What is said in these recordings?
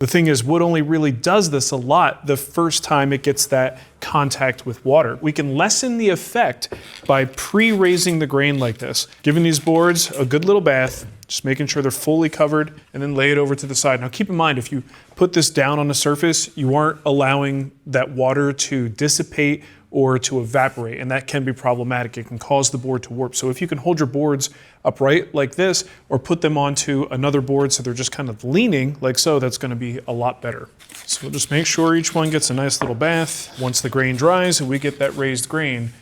The thing is, wood only really does this a lot the first time it gets that contact with water. We can lessen the effect by pre-raising the grain like this, giving these boards a good little bath, just making sure they're fully covered, and then lay it over to the side. Now keep in mind, if you put this down on the surface, you aren't allowing that water to dissipate or to evaporate, and that can be problematic. It can cause the board to warp. So if you can hold your boards upright like this, or put them onto another board so they're just kind of leaning like so, that's gonna be a lot better. So we'll just make sure each one gets a nice little bath. Once the grain dries and we get that raised grain,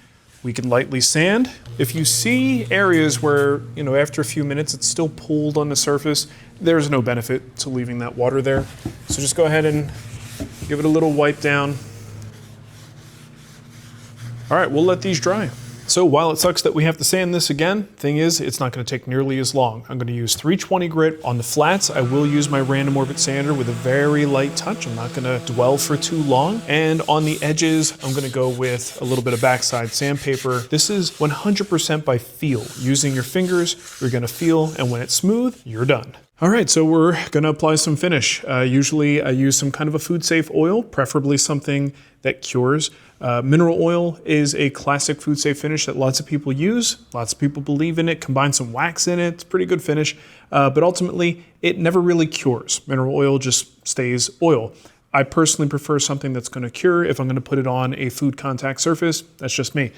we can lightly sand. If you see areas where, after a few minutes it's still pooled on the surface, there's no benefit to leaving that water there. So just go ahead and give it a little wipe down. All right, we'll let these dry. So while it sucks that we have to sand this again, thing is, it's not gonna take nearly as long. I'm gonna use 320 grit. On the flats, I will use my random orbit sander with a very light touch. I'm not gonna dwell for too long. And on the edges, I'm gonna go with a little bit of backside sandpaper. This is 100% by feel. Using your fingers, you're gonna feel, and when it's smooth, you're done. All right, so we're gonna apply some finish. Usually I use some kind of a food safe oil, preferably something that cures. Mineral oil is a classic food safe finish that lots of people use. Lots of people believe in it. Combine some wax in it, it's a pretty good finish. But ultimately, it never really cures. Mineral oil just stays oil. I personally prefer something that's gonna cure if I'm gonna put it on a food contact surface. That's just me.